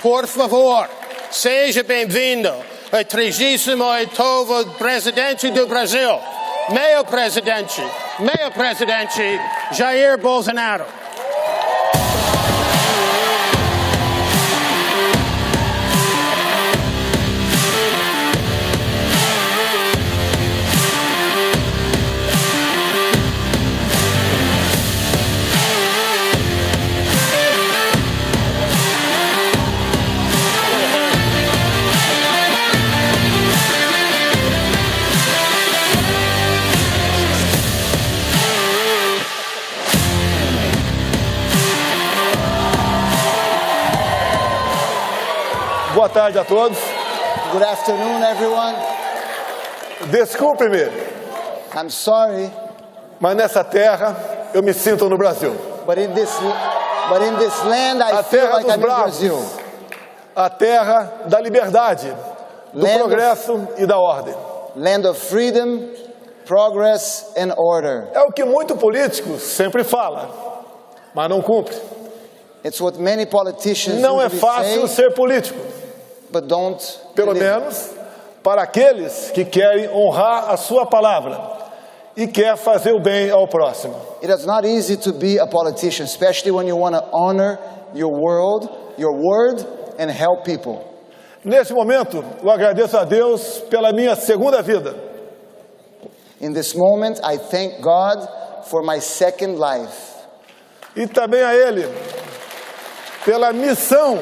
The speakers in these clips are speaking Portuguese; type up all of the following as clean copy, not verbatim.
por favor, seja bem-vindo ao 38º presidente do Brasil, meu presidente, Jair Bolsonaro. Boa tarde a todos. Good afternoon, everyone. Desculpe-me, I'm sorry, mas nessa terra eu me sinto no Brasil. but in this land I A feel terra like dos I'm in bravos, Brazil. a terra da liberdade, do Land of- progresso e da ordem. Land of freedom, progress, and order. É o que muito políticos sempre fala, mas não cumpre. It's what many politicians Não é usually fácil say, ser político, but don't pelo deliver. menos para aqueles que querem honrar a sua palavra e quer fazer o bem ao próximo. It is not easy to be a politician, especially when you want to honor your word, and help people. Neste momento, eu agradeço a Deus pela minha segunda vida. In this moment, I thank God for my second life. E também a Ele pela missão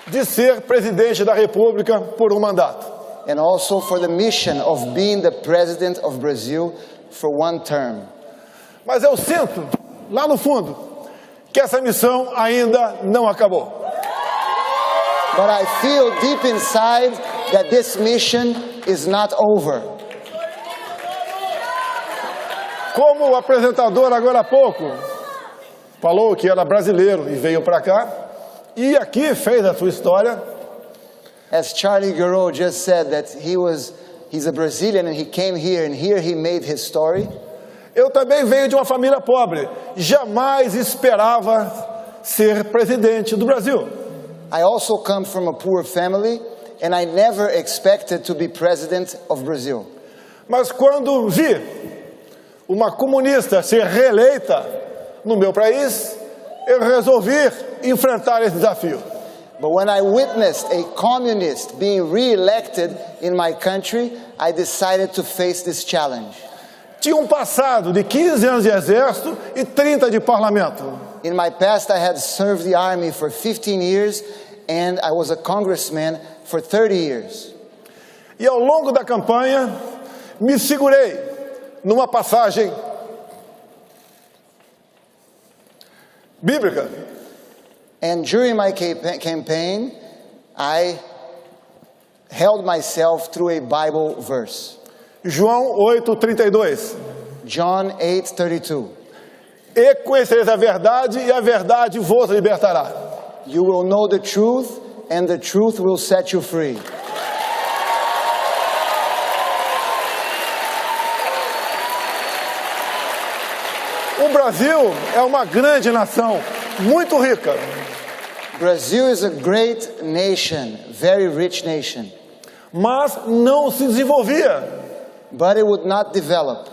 de ser presidente da República por um mandato. And also for the mission of being the president of Brazil for one term. Mas eu sinto, lá no fundo, que essa missão ainda não acabou. But I feel deep inside that this mission is not over. Como o apresentador agora há pouco falou que era brasileiro e veio para cá, e aqui fez a sua história, As Charlie Gero just said that he's a Brazilian and he came here and here he made his story. eu também venho de uma família pobre, jamais esperava ser presidente do Brasil. I also come from a poor family and I never expected to be president of Brazil. Mas quando vi uma comunista ser reeleita no meu país, eu resolvi enfrentar esse desafio. But when I witnessed a communist being re-elected in my country, I decided to face this challenge. Tinha um passado de 15 anos de exército e 30 de parlamento. In my past, I had served the army for 15 years and I was a congressman for 30 years. E ao longo da campanha, me segurei numa passagem bíblica. And during my campaign, I held myself through a Bible verse. João 8:32. John 8:32. E conhecereis a verdade, e a verdade vos libertará. You will know the truth, and the truth will set you free. O Brasil é uma grande nação, muito rica, Brazil is a great nation, very rich nation, mas não se desenvolvia. but it would not develop.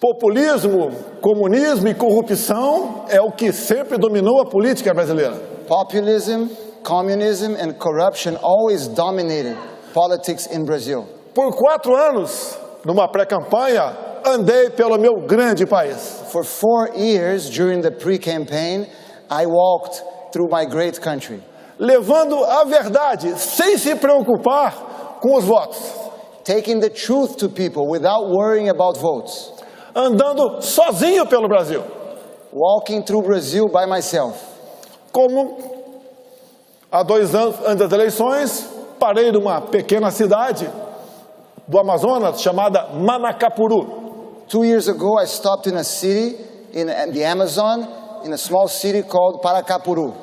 Populismo, comunismo e corrupção é o que sempre dominou a política brasileira. Populism, communism, and corruption always dominated politics in Brazil. Por 4 anos, numa pré-campanha, andei pelo meu grande país. For 4 years during the pre-campaign, I walked through my great country, Levando a verdade, sem se preocupar com os votos. taking the truth to people without worrying about votes, Andando sozinho pelo Brasil. walking through Brazil by myself. Como há 2 anos antes das eleições, parei numa pequena cidade do Amazonas chamada Manacapuru. 2 years ago, I stopped in a city in the Amazon, in a small city called Paracapuru.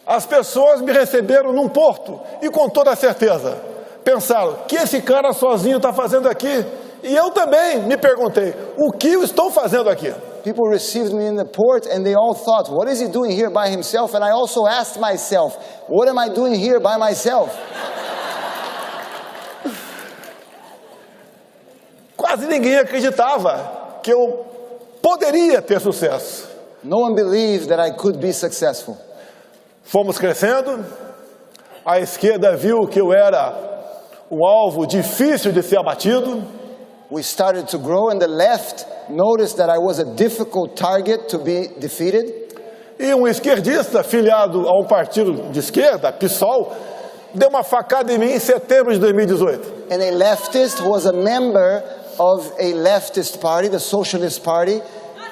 As pessoas me receberam num porto e com toda certeza pensaram, o que esse cara sozinho está fazendo aqui? E eu também me perguntei, o que eu estou fazendo aqui? People received me in the port and they all thought, what is he doing here by himself? And I also asked myself, what am I doing here by myself? Quase ninguém acreditava que eu poderia ter sucesso. No one believed that I could be successful. Fomos crescendo, a esquerda viu que eu era um alvo difícil de ser abatido. We started to grow and the left noticed that I was a difficult target to be defeated. E um esquerdista filiado a um partido de esquerda, PSOL, deu uma facada em mim em setembro de 2018. And a leftist who was a member of a leftist party, the Socialist Party,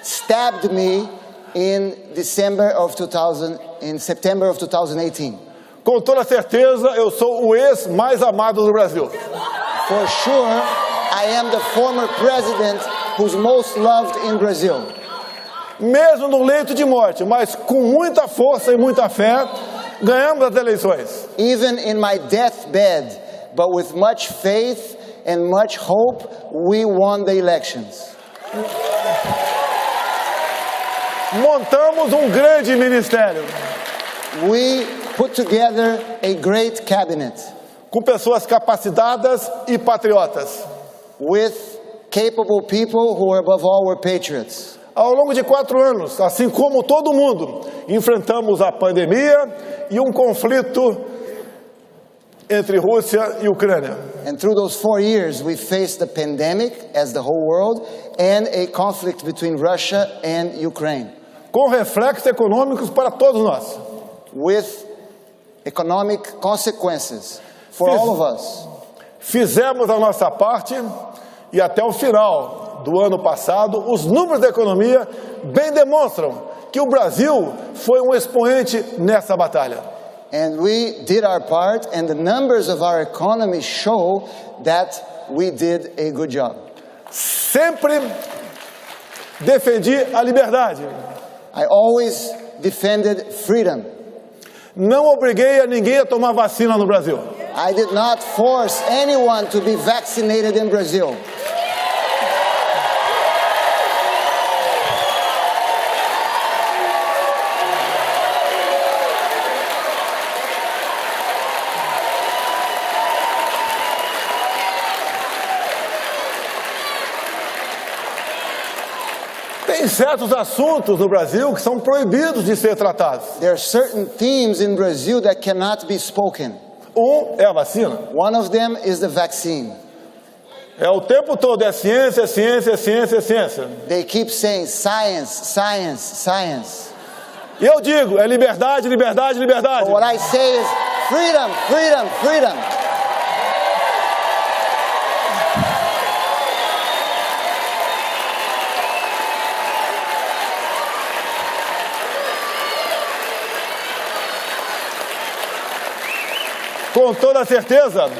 stabbed me in September of 2018. Com toda certeza, eu sou o ex mais amado do Brasil. For sure, I am the former president who's most loved in Brazil. Mesmo no leito de morte, mas com muita força e muita fé, ganhamos as eleições. Even in my deathbed, but with much faith and much hope, we won the elections. Montamos um grande ministério. We put together a great cabinet Com pessoas capacitadas e patriotas. with capable people who, above all, were patriots. Ao longo de 4 anos, assim como todo mundo, enfrentamos a pandemia e um conflito entre Rússia e Ucrânia. And through those 4 years, we faced the pandemic as the whole world and a conflict between Russia and Ukraine, Com reflexos econômicos para todos nós. with economic consequences for all of us. Fizemos a nossa parte e até o final do ano passado, os números da economia bem demonstram que o Brasil foi um expoente nessa batalha. And we did our part, and the numbers of our economy show that we did a good job. Sempre defendi a liberdade. I always defended freedom. Não obriguei a ninguém a tomar vacina no Brasil. I did not force anyone to be vaccinated in Brazil. Tem certos assuntos no Brasil que são proibidos de ser tratados. There are certain themes in Brazil that cannot be spoken. É a vacina. One of them is the vaccine. É o tempo todo, é ciência, ciência, ciência, ciência. They keep saying science, science, science. E eu digo, é liberdade, liberdade, liberdade. But what I say is freedom, freedom, freedom. Com toda certeza,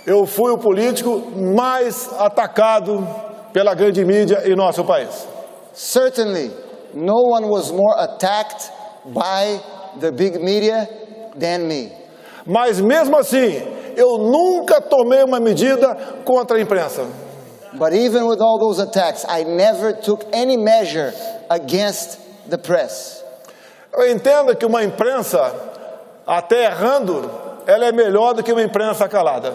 eu fui o político mais atacado pela grande mídia em nosso país. Certainly, no one was more attacked by the big media than me. Mas mesmo assim, eu nunca tomei uma medida contra a imprensa. But even with all those attacks, I never took any measure against the press. Eu entendo que uma imprensa, até errando, ela é melhor do que uma imprensa calada.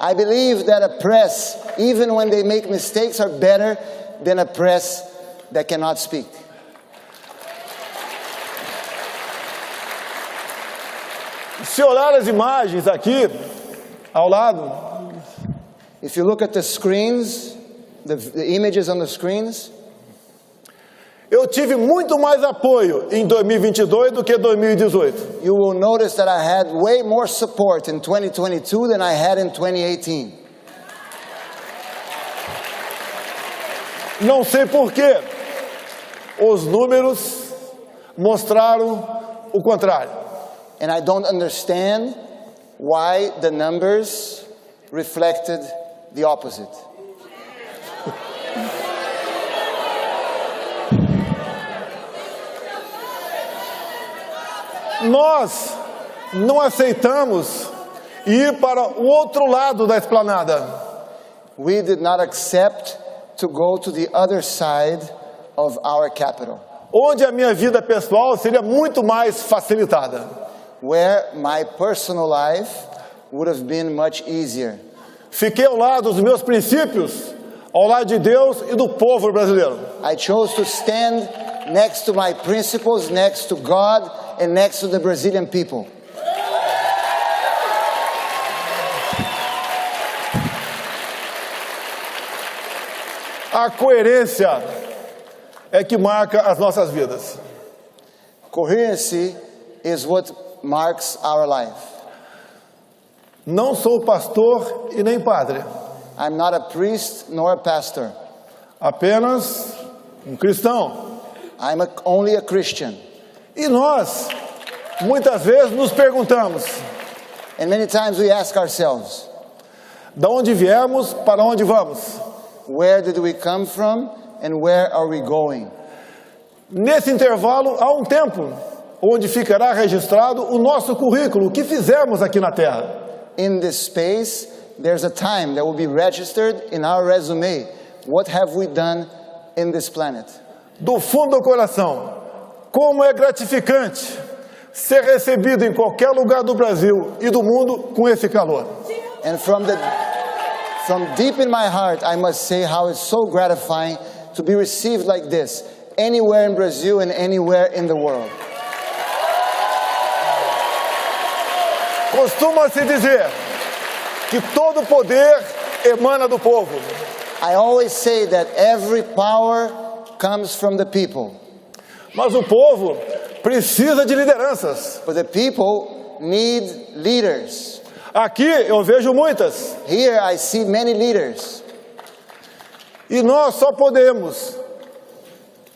I believe that a press, even when they make mistakes, are better than a press that cannot speak. Se olhar as imagens aqui, ao lado, If you look at the screens, the images on the screens, eu tive muito mais apoio em 2022 do que 2018. you will notice that I had way more support in 2022 than I had in 2018. Não sei porquê. Os números mostraram o contrário. And I don't understand why the numbers reflected the opposite. Nós não aceitamos ir para o outro lado da esplanada. We did not accept to go to the other side of our capital, onde a minha vida pessoal seria muito mais facilitada. where my personal life would have been much easier. Fiquei ao lado dos meus princípios, ao lado de Deus e do povo brasileiro. I chose to stand next to my principles, next to God, and next to the Brazilian people. A coerência é que marca as nossas vidas. Coherency is what marks our life. Não sou pastor e nem padre, I'm not a priest nor a pastor. apenas cristão. I'm only a Christian. E nós, muitas vezes, nos perguntamos, And many times we ask ourselves, da onde viemos, para onde vamos? where did we come from and where are we going? Nesse intervalo, há um tempo onde ficará registrado o nosso currículo, o que fizemos aqui na Terra. In this space, there's a time that will be registered in our resume. What have we done in this planet? Do fundo do coração, como é gratificante ser recebido em qualquer lugar do Brasil e do mundo com esse calor. And from deep in my heart, I must say how it's so gratifying to be received like this, anywhere in Brazil and anywhere in the world. Costuma-se dizer que todo poder emana do povo. I always say that every power comes from the people, Mas o povo precisa de lideranças. but the people need leaders. Aqui eu vejo muitas. Here I see many leaders, E nós só podemos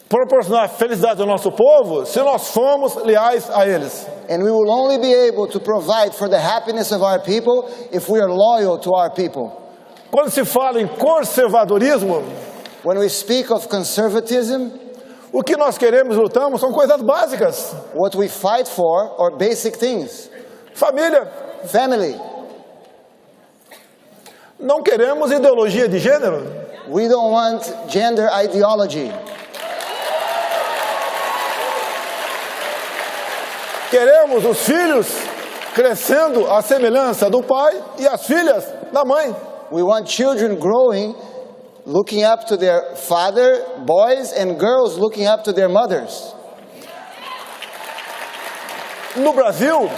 proporcionar felicidade ao nosso povo se nós formos leais a eles. and we will only be able to provide for the happiness of our people if we are loyal to our people. Quando se fala em conservadorismo, When we speak of conservatism, o que nós queremos e lutamos são coisas básicas. what we fight for are basic things. Família. Family. Não queremos ideologia de gênero. We don't want gender ideology. Queremos os filhos crescendo à semelhança do pai e as filhas da mãe. We want children growing, looking up to their father, boys and girls looking up to their mothers. No Brasil,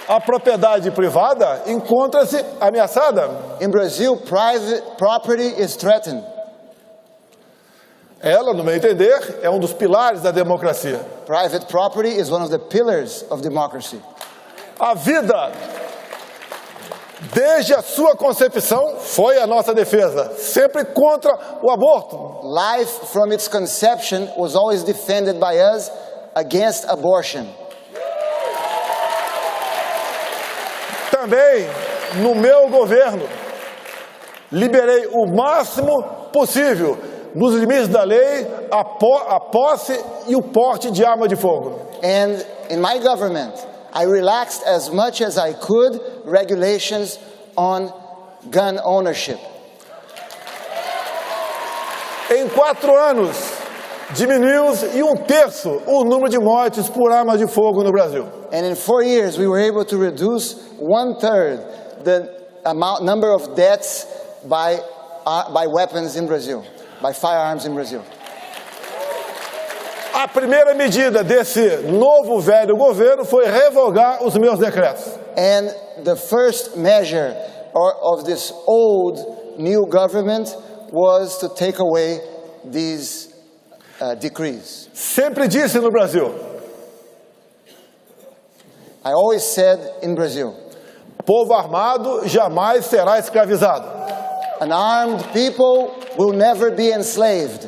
a propriedade privada encontra-se ameaçada. In Brazil, private property is threatened. Ela, no meu entender, é um dos pilares da democracia. Private property is one of the pillars of democracy. A vida, desde a sua concepção, foi a nossa defesa, sempre contra o aborto. Life from its conception was always defended by us against abortion. Também, no meu governo, liberei o máximo possível, nos limites da lei, a posse e o porte de arma de fogo. And in my government, I relaxed as much as I could regulations on gun ownership. Em 4 anos, diminuímos em 1/3 o número de mortes por arma de fogo no Brasil. And in 4 years, we were able to reduce 1/3 the number of deaths by weapons in Brazil, by firearms in Brazil. A primeira medida desse novo velho governo foi revogar os meus decretos. And the first measure of this old new government was to take away these decrees. Sempre disse no Brasil, I always said in Brazil, povo armado jamais será escravizado. an armed people will never be enslaved.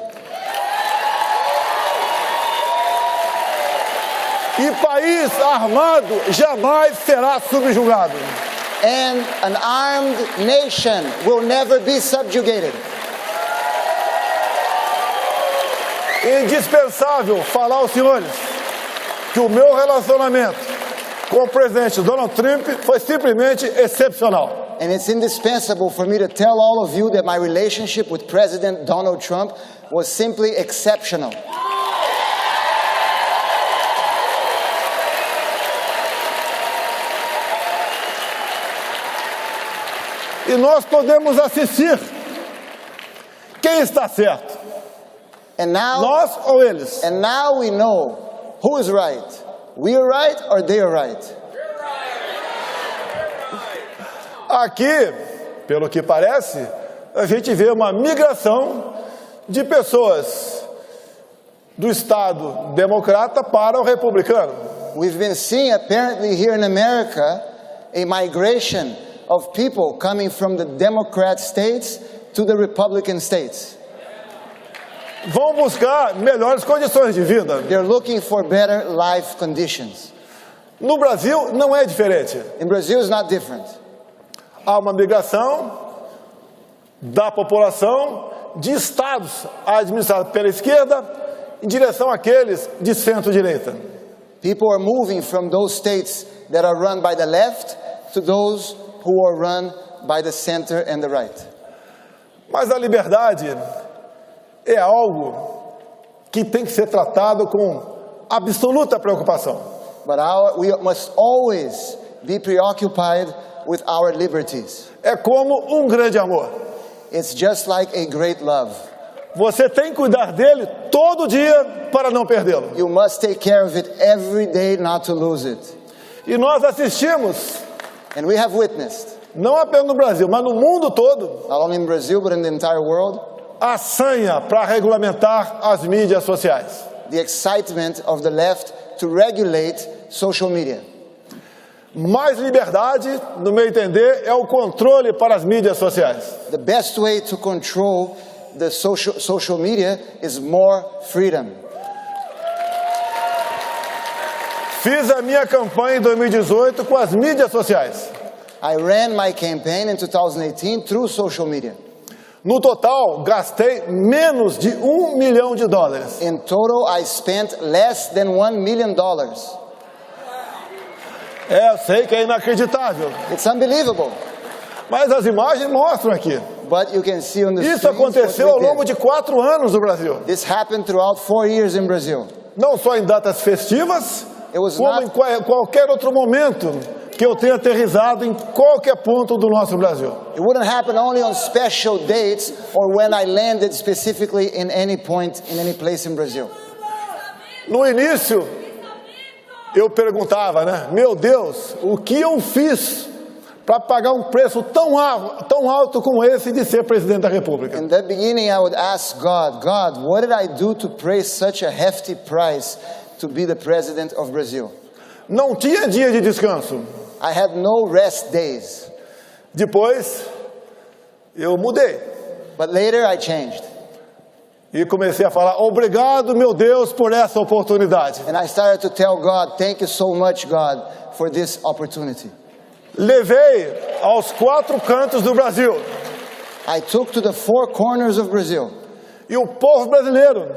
E país armado jamais será subjugado. And an armed nation will never be subjugated. É indispensável falar aos senhores que o meu relacionamento com o presidente Donald Trump foi simplesmente excepcional. And it's indispensable for me to tell all of you that my relationship with President Donald Trump was simply exceptional. E nós podemos assistir quem está certo, And now, nós ou eles. and now we know who is right. We are right or they are right. Aqui, pelo que parece, a gente vê uma migração de pessoas do Estado democrata para o republicano. We've been seeing apparently here in America a migration of people coming from the Democrat states to the Republican states. Vão buscar melhores condições de vida. They're looking for better life conditions. No Brasil não é diferente. In Brazil, it's not different. Há uma migração da população de estados administrados pela esquerda em direção àqueles de centro-direita. People are moving from those states that are run by the left to those who are run by the center and the right. Mas a liberdade é algo que tem que ser tratado com absoluta preocupação. But we must always be preoccupied with our liberties. É como um grande amor. It's just like a great love. Você tem que cuidar dele todo dia para não perdê-lo. You must take care of it every day not to lose it. E nós assistimos, And we have witnessed, não apenas no Brasil, mas no mundo todo, not only in Brazil but in the entire world, a sanha para regulamentar as mídias sociais. the excitement of the left to regulate social media. Mais liberdade, no meu entender, é o controle para as mídias sociais. The best way to control the social media is more freedom. Fiz a minha campanha em 2018 com as mídias sociais. I ran my campaign in 2018 through social media. No total, gastei menos de $1 milhão. In total, I spent less than $1 million. Eu sei que é inacreditável, It's unbelievable, mas as imagens mostram aqui. but you can see on the Isso screens what aconteceu we ao longo did. de 4 anos no Brasil. This happened throughout 4 years in Brazil. Não só em datas festivas, It was como not- em qualquer outro momento que eu tenha aterrissado em qualquer ponto do nosso Brasil. It wouldn't happen only on special dates or when I landed specifically in any point, in any place in Brazil. No início, eu perguntava, né? Meu Deus, o que eu fiz para pagar um preço tão alto como esse de ser presidente da República? In the beginning, I would ask God, what did I do to pay such a hefty price to be the president of Brazil? Não tinha dia de descanso. I had no rest days. Depois, eu mudei But later I changed. e comecei a falar, obrigado, meu Deus, por essa oportunidade. And I started to tell God, thank you so much, God, for this opportunity. Levei aos 4 cantos do Brasil. I took to the 4 corners of Brazil. E o povo brasileiro,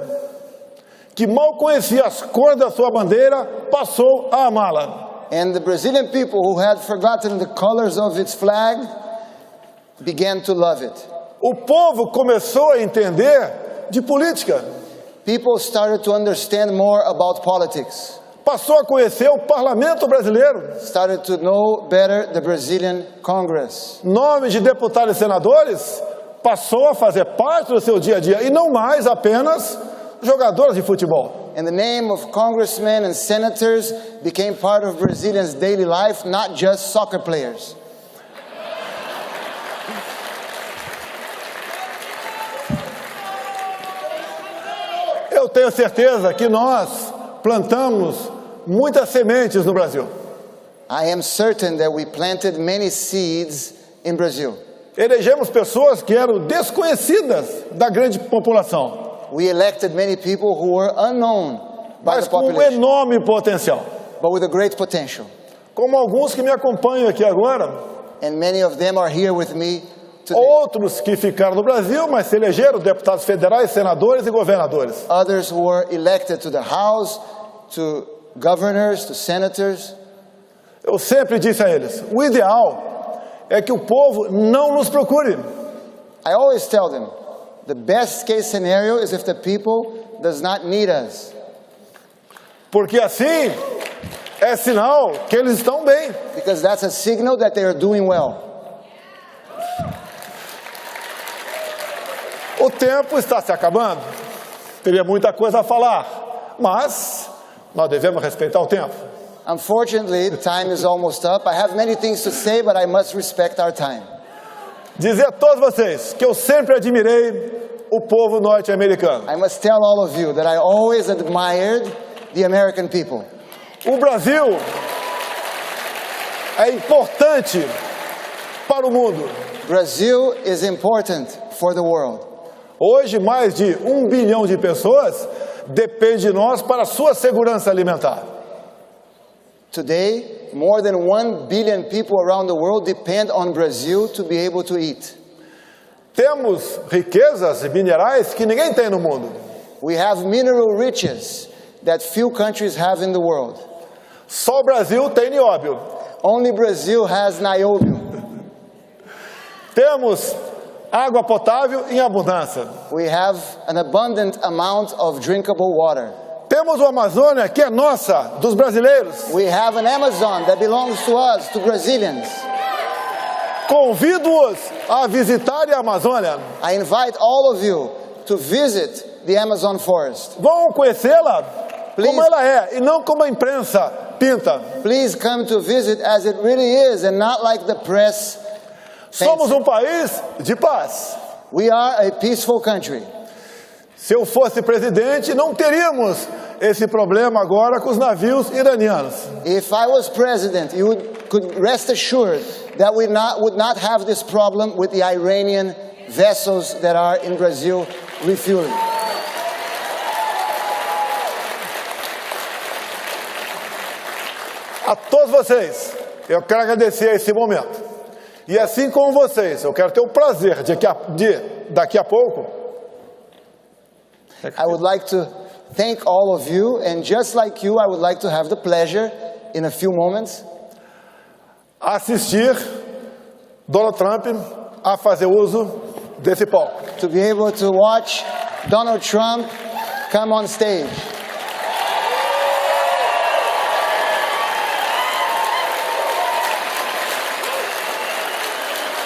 que mal conhecia as cores da sua bandeira, passou a amá-la. And the Brazilian people who had forgotten the colors of its flag began to love it. O povo começou a entender de política. People started to understand more about politics, Passou a conhecer o parlamento brasileiro. started to know better the Brazilian Congress. Nomes de deputados e senadores passou a fazer parte do seu dia a dia e não mais apenas jogadores de futebol. And the name of congressmen and senators became part of Brazilians' daily life, not just soccer players. Eu tenho certeza que nós plantamos muitas sementes no Brasil. I am certain that we planted many seeds in Brazil. Elegemos pessoas que eram desconhecidas da grande população, We elected many people who were unknown by mas the com um population, enorme potencial. but with a great potential. Como alguns que me acompanham aqui agora, And many of them are here with me today. outros que ficaram no Brasil, mas se elegeram deputados federais, senadores e governadores. Others who were elected to the House, to governors, to senators. Eu sempre disse a eles, o ideal é que o povo não nos procure. I always tell them, The best case scenario is if the people does not need us. Porque assim é sinal que eles estão bem. Because that's a signal that they are doing well. O tempo está se acabando. Teria muita coisa a falar, mas nós devemos respeitar o tempo. Unfortunately, time is almost up. I have many things to say, but I must respect our time. Dizer a todos vocês que eu sempre admirei o povo norte-americano. I must tell all of you that I always admired the American people. O Brasil é importante para o mundo. Brazil is important for the world. Hoje, mais de 1 bilhão de pessoas dependem de nós para a sua segurança alimentar. Today, more than 1 billion people around the world depend on Brazil to be able to eat. Temos riquezas minerais que ninguém tem no mundo. We have mineral riches that few countries have in the world. Só o Brasil tem nióbio. Only Brazil has niobium. Temos água potável em abundância. We have an abundant amount of drinkable water. Temos uma Amazônia que é nossa, dos brasileiros. We have an Amazon that belongs to us, to Brazilians. Convido-os a visitarem a Amazônia. I invite all of you to visit the Amazon forest. Vão conhecê-la Please. como ela é e não como a imprensa pinta. Please come to visit as it really is and not like the press. Somos um país de paz. We are a peaceful country. Se eu fosse presidente, não teríamos esse problema agora com os navios iranianos. If I was president, you could rest assured that we would not have this problem with the Iranian vessels that are in Brazil refueling. A todos vocês, eu quero agradecer esse momento. E assim como vocês, eu quero ter o prazer de daqui a pouco. I would like to thank all of you, and just like you, I would like to have the pleasure in a few moments assistir Donald Trump a fazer uso desse palco. to be able to watch Donald Trump come on stage.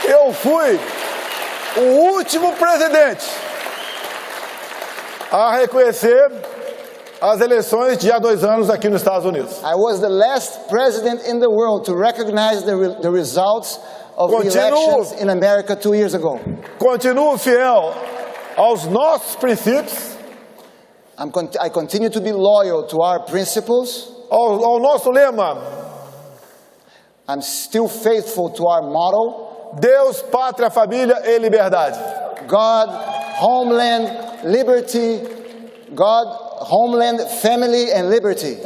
Eu fui o último presidente a reconhecer as eleições de há 2 anos aqui nos Estados Unidos. I was the last president in the world to recognize the results of the elections in America 2 years ago. Continuo fiel aos nossos princípios, I continue to be loyal to our principles. ao nosso lema: I'm still faithful to our motto: Deus, pátria, família e liberdade. God, homeland, liberty. God, homeland, family, and liberty.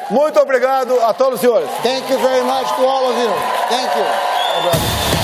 Muito obrigado a todos os senhores. Thank you very much to all of you. Thank you.